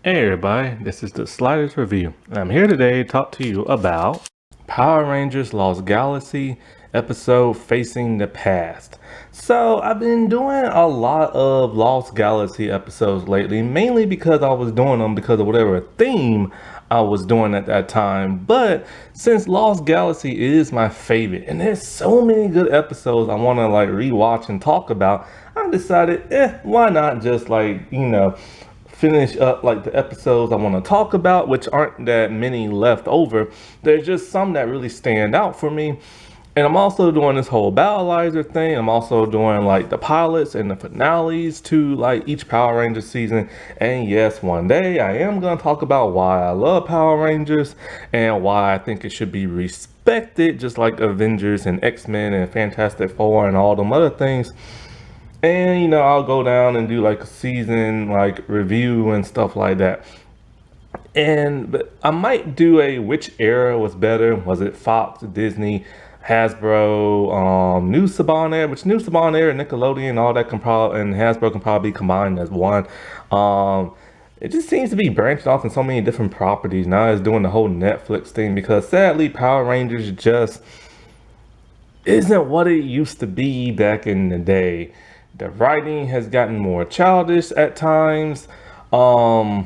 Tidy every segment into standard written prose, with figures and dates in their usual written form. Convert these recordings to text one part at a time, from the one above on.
Hey everybody, this is the Sliders Review, and I'm here today to talk to you about Power Rangers Lost Galaxy episode Facing the Past. So, I've been doing a lot of Lost Galaxy episodes lately, mainly because I was doing them because of whatever theme I was doing at that time. But since Lost Galaxy is my favorite, and there's so many good episodes I want to rewatch and talk about, I decided, why not just finish up the episodes I want to talk about, which aren't that many left over. There's just some that really stand out for me. And I'm also doing this whole Battleizer thing. I'm also doing the pilots and the finales to each Power Ranger season. And yes, one day I am going to talk about why I love Power Rangers and why I think it should be respected, just like Avengers and X-Men and Fantastic Four and all them other things. And I'll go down and do a season review and stuff like that. But I might do a which era was better. Was it Fox, Disney, Hasbro, New Saban era? Which New Saban era, Nickelodeon, all that can probably, and Hasbro can probably be combined as one. It just seems to be branched off in so many different properties. Now it's doing the whole Netflix thing because sadly Power Rangers just isn't what it used to be back in the day. The writing has gotten more childish at times. The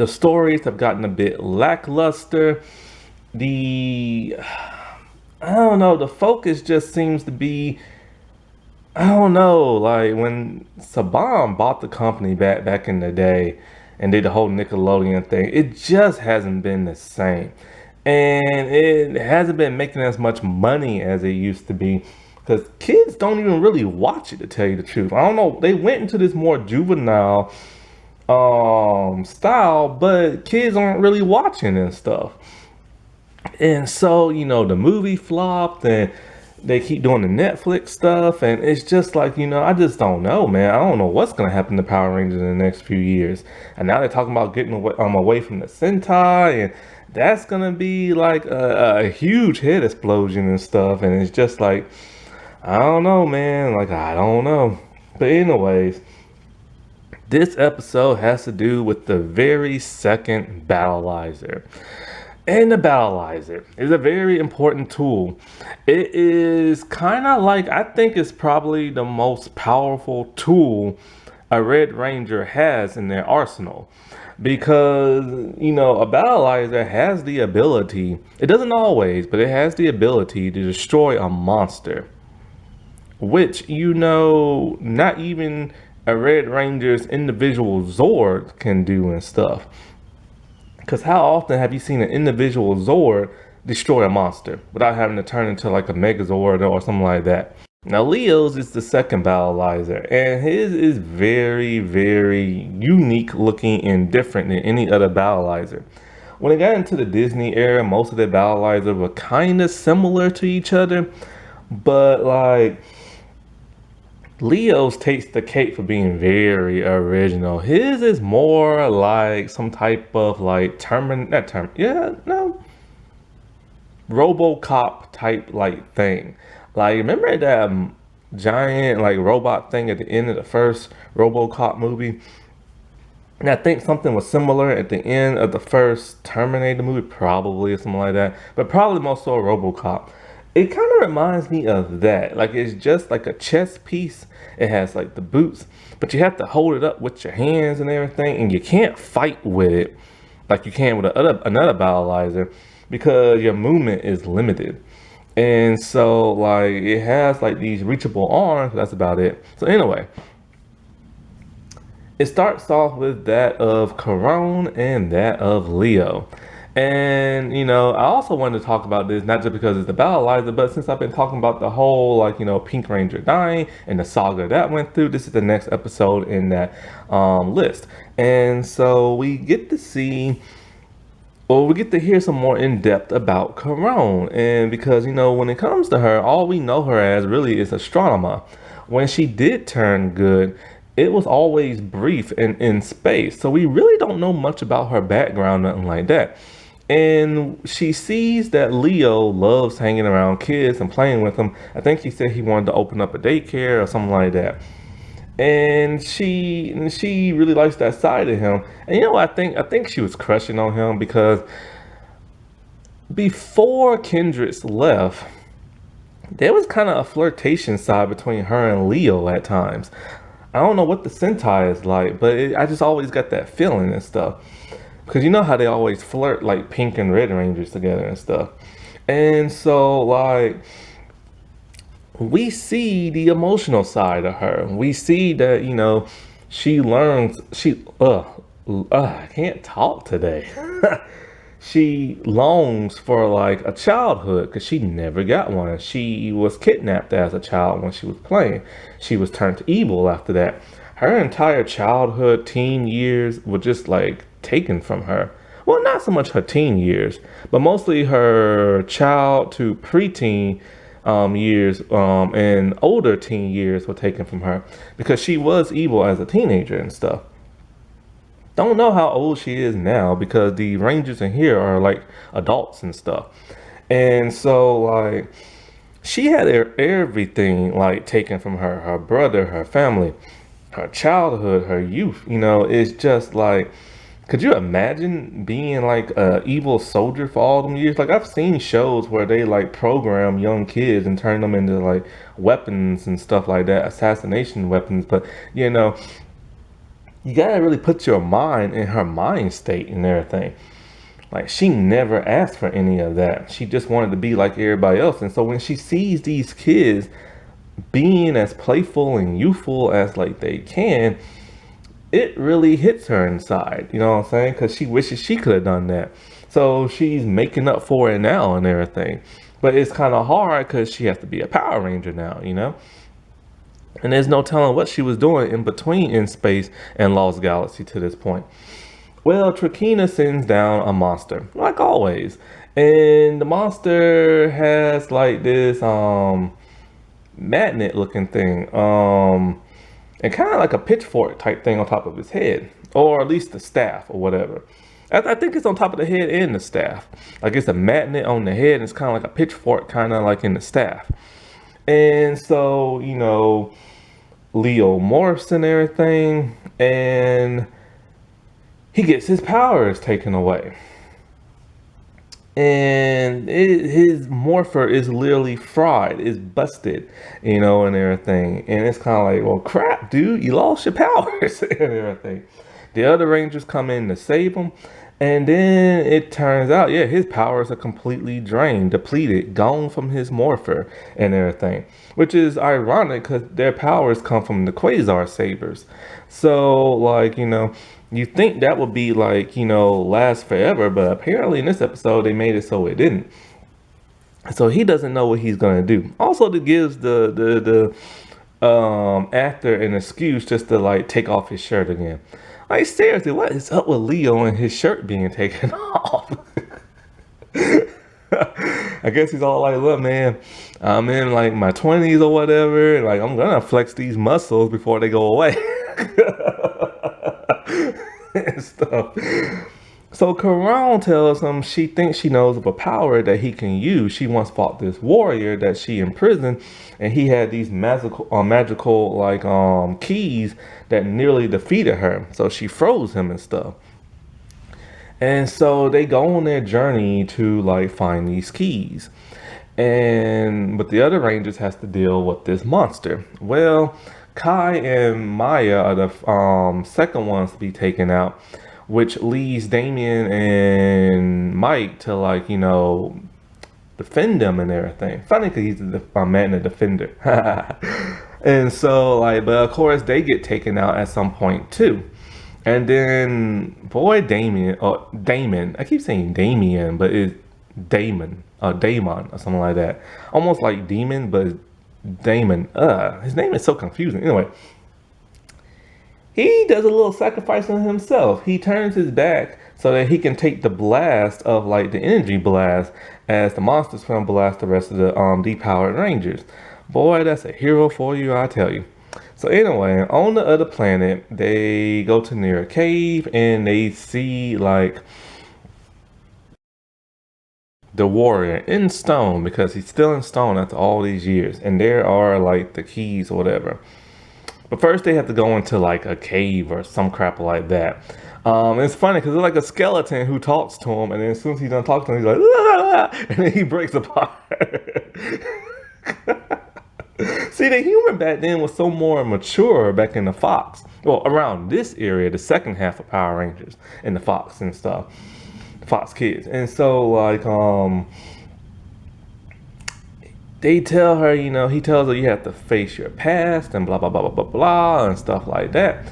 stories have gotten a bit lackluster. The I don't know, the focus just seems to be, I don't know, like when Saban bought the company back in the day and did the whole Nickelodeon thing, it just hasn't been the same. And it hasn't been making as much money as it used to be because kids don't even really watch it, to tell you the truth. I don't know, they went into this more juvenile style, but kids aren't really watching and stuff. And so, the movie flopped and they keep doing the Netflix stuff. And it's just I just don't know, man. I don't know what's going to happen to Power Rangers in the next few years. And now they're talking about getting away from the Sentai. And that's going to be a huge head explosion and stuff. And it's just I don't know, man. I don't know. But anyways, this episode has to do with the very second Battleizer. And the Battleizer is a very important tool. It is kind of I think it's probably the most powerful tool a Red Ranger has in their arsenal. Because, a Battleizer has the ability, it doesn't always, but it has the ability to destroy a monster. Which, not even a Red Ranger's individual Zord can do and stuff. Because how often have you seen an individual Zord destroy a monster without having to turn into a Megazord or something like that? Now, Leo's is the second Battleizer, and his is very, very unique looking and different than any other Battleizer. When it got into the Disney era, most of the Battleizers were kind of similar to each other, but Leo's takes the cake for being very original. His is more like some type of RoboCop type thing. Remember that giant robot thing at the end of the first RoboCop movie? And I think something was similar at the end of the first Terminator movie, probably, or something like that. But probably more so RoboCop. It kind of reminds me of that. It's just a chess piece. It has the boots, but you have to hold it up with your hands and everything, and you can't fight with it like you can with another Battleizer because your movement is limited. And so it has these reachable arms. That's about it. So anyway, it starts off with that of Karone and that of Leo. And I also wanted to talk about this not just because it's the Battleizer, but since I've been talking about the whole Pink Ranger dying and the saga that went through, this is the next episode in that list. And so we get to see, or we get to hear some more in depth about Karone. And because when it comes to her, all we know her as really is Astronema. When she did turn good, it was always brief and in space. So we really don't know much about her background, nothing like that. And she sees that Leo loves hanging around kids and playing with them. I think he said he wanted to open up a daycare or something like that. and she really likes that side of him. And you know what, I think she was crushing on him because before Kendricks left, there was kind of a flirtation side between her and Leo at times. I don't know what the Sentai is like, but I just always got that feeling and stuff. Because you know how they always flirt like Pink and Red Rangers together and stuff. And so, like, we see the emotional side of her. We see that, she learns, I can't talk today. She longs for like a childhood because she never got one. She was kidnapped as a child when she was playing. She was turned evil after that. Her entire childhood, teen years were just like taken from her. Well, not so much her teen years, but mostly her child to preteen years and older teen years were taken from her because she was evil as a teenager and stuff. Don't know how old she is now because the Rangers in here are like adults and stuff. And so like she had everything like taken from her, her brother, her family, her childhood, her youth. It's just like, could you imagine being like a evil soldier for all them years? Like I've seen shows where they like program young kids and turn them into like weapons and stuff like that, assassination weapons. But you know, you gotta really put your mind in her mind state and everything. Like she never asked for any of that. She just wanted to be like everybody else. And so when she sees these kids being as playful and youthful as like they can, it really hits her inside. You know what I'm saying? Because she wishes she could have done that. So she's making up for it now and everything. But it's kind of hard because she has to be a Power Ranger now. And there's no telling what she was doing in between In Space and Lost Galaxy to this point. Well, Trakina sends down a monster, like always. And the monster has like this magnet looking thing. And kind of like a pitchfork type thing on top of his head. Or at least the staff or whatever. I think it's on top of the head and the staff. Like it's a magnet on the head and it's kind of like a pitchfork kind of like in the staff. And so, Leo morphs and everything, and he gets his powers taken away. And his morpher is literally fried, is busted, and everything. And it's kind of like, well, crap, dude, you lost your powers and everything. The other Rangers come in to save him. And then it turns out, yeah, his powers are completely drained, depleted, gone from his morpher and everything. Which is ironic because their powers come from the Quasar Sabers. So, like, you think that would be like, last forever. But apparently in this episode, they made it so it didn't. So he doesn't know what he's going to do. Also, it gives the actor an excuse just to, like, take off his shirt again. Like, seriously, what is up with Leo and his shirt being taken off? I guess he's all like, look, man, I'm in like my 20s or whatever. And, like, I'm going to flex these muscles before they go away. And stuff. So Karan tells him she thinks she knows of a power that he can use. She once fought this warrior that she imprisoned, and he had these magical like keys that nearly defeated her. So she froze him and stuff. And so they go on their journey to like find these keys. But the other Rangers has to deal with this monster. Well, Kai and Maya are the second ones to be taken out, which leads Damien and Mike to like, defend them and everything. Funny because he's a man, a defender. And so like, but of course they get taken out at some point too. And then boy Damon, I keep saying Damien, but it's Damon or something like that. Almost like demon, but Damon. His name is so confusing. Anyway, he does a little sacrifice on himself. He turns his back so that he can take the blast of like the energy blast as the monsters from blast the rest of the depowered Rangers. Boy, that's a hero for you, I tell you. So anyway, on the other planet, they go to near a cave and they see like the warrior in stone because he's still in stone after all these years. And there are like the keys or whatever. But first they have to go into like a cave or some crap like that. It's funny because it's like a skeleton who talks to him, and then as soon as he's done talking to him, he's like, "Ah!" And then he breaks apart. See, the human back then was so more mature back in the Fox. Well, around this area, the second half of Power Rangers and the Fox and stuff, Fox Kids. And so, like, they tell her, he tells her you have to face your past and blah, blah, blah, blah, blah, blah, and stuff like that.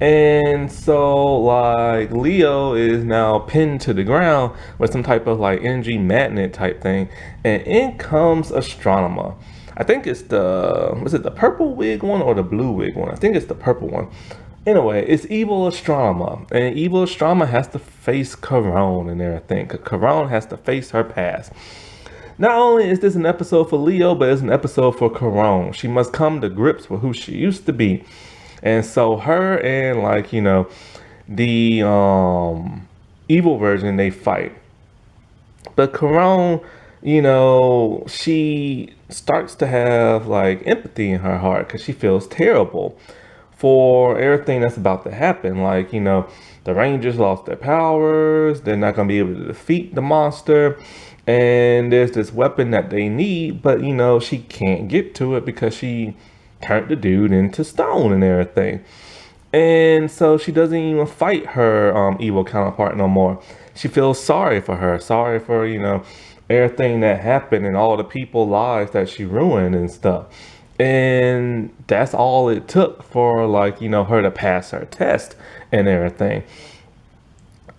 And so, like, Leo is now pinned to the ground with some type of, like, energy magnet type thing. And in comes Astronema. I think it's was it the purple wig one or the blue wig one? I think it's the purple one. Anyway, it's Evil Astronema. And Evil Astronema has to face Karone and everything. Because Karone has to face her past. Not only is this an episode for Leo, but it's an episode for Karone. She must come to grips with who she used to be. And so her and, like, the evil version, they fight. But Karone, she starts to have, like, empathy in her heart because she feels terrible for everything that's about to happen. Like, the Rangers lost their powers. They're not going to be able to defeat the monster. And there's this weapon that they need, but, she can't get to it because she turned the dude into stone and everything. And so she doesn't even fight her evil counterpart no more. She feels sorry for her, sorry for, everything that happened and all the people's lives that she ruined and stuff. And that's all it took for, like, her to pass her test and everything.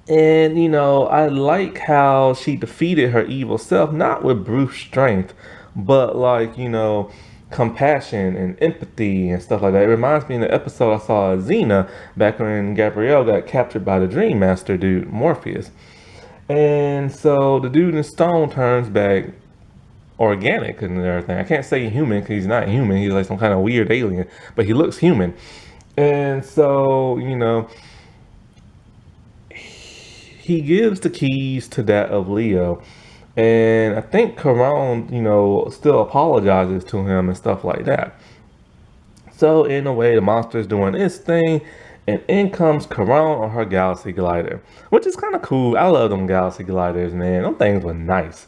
And, I like how she defeated her evil self, not with brute strength, but like, compassion and empathy and stuff like that. It reminds me of the episode I saw of Xena back when Gabrielle got captured by the Dream Master dude, Morpheus. And so the dude in stone turns back organic and everything. I can't say human because he's not human. He's like some kind of weird alien, but he looks human. And so, he gives the keys to that of Leo. And I think Karone, still apologizes to him and stuff like that. So in a way, the monster is doing its thing. And in comes Karone on her Galaxy Glider, which is kind of cool. I love them Galaxy Gliders, man. Them things were nice.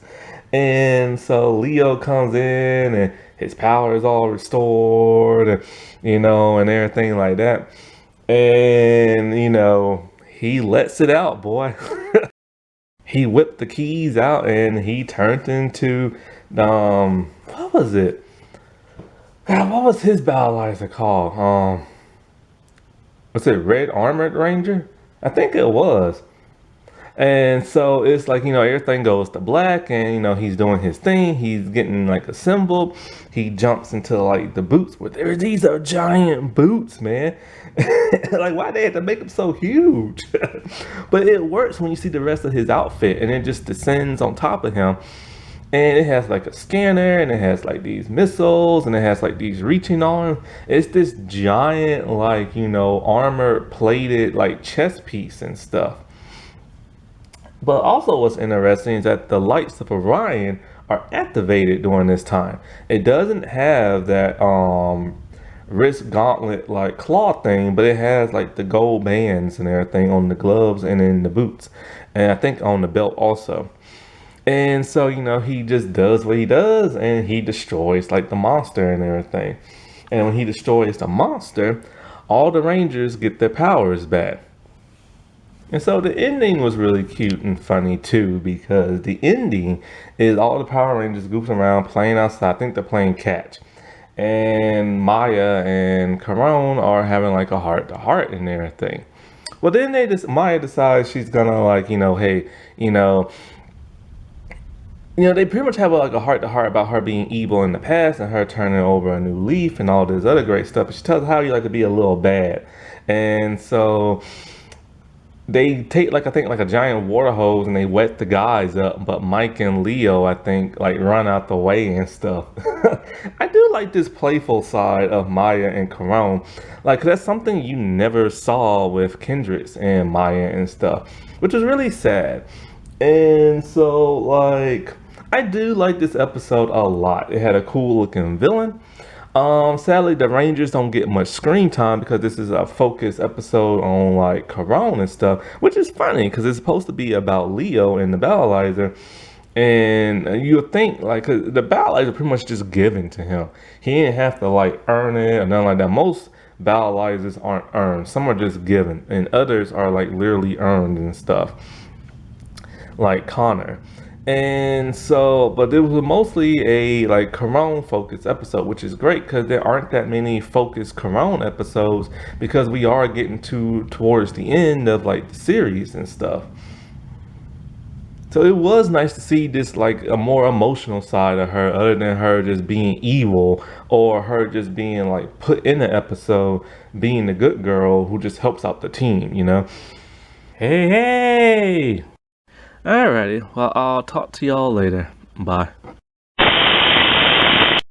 And so Leo comes in and his power is all restored, and, and everything like that. And, he lets it out, boy. He whipped the keys out and he turned into, what was it? God, what was his Battleizer called? Was it Red Armored Ranger? I think it was. And so it's like, everything goes to black and, he's doing his thing. He's getting like assembled. He jumps into like the boots, but these are giant boots, man. Like, why they had to make them so huge? But it works when you see the rest of his outfit and it just descends on top of him. And it has like a scanner and it has like these missiles and it has like these reaching arms. It's this giant, like, armor plated like chess piece and stuff. But also what's interesting is that the lights of Orion are activated during this time. It doesn't have that wrist gauntlet like claw thing, but it has like the gold bands and everything on the gloves and in the boots. And I think on the belt also. And so, he just does what he does and he destroys like the monster and everything. And when he destroys the monster, all the Rangers get their powers back. And so the ending was really cute and funny too, because the ending is all the Power Rangers goofing around playing outside. I think they're playing catch. And Maya and Karone are having like a heart-to-heart and everything. Well, then Maya decides she's gonna like, hey, they pretty much have like a heart-to-heart about her being evil in the past and her turning over a new leaf and all this other great stuff. But she tells her how you like to be a little bad. And so they take like, I think like a giant water hose and they wet the guys up, but Mike and Leo, I think, like run out the way and stuff. I do like this playful side of Maya and Karone, like, 'cause that's something you never saw with Kendrix and Maya and stuff, which is really sad. And so, like, I do like this episode a lot. It had a cool looking villain. Sadly, the Rangers don't get much screen time because this is a focus episode on like Corona and stuff, which is funny because it's supposed to be about Leo and the Battleizer. And you would think like 'cause the Battleizer pretty much just given to him. He didn't have to like earn it or nothing like that. Most Battleizers aren't earned. Some are just given, and others are like literally earned and stuff, like Connor. And so, but it was mostly a like Corona focused episode, which is great because there aren't that many focused Corona episodes because we are getting towards the end of like the series and stuff. So it was nice to see this like a more emotional side of her, other than her just being evil or her just being like put in the episode, being the good girl who just helps out the team, you know? Hey, hey! Alrighty, well, I'll talk to y'all later. Bye.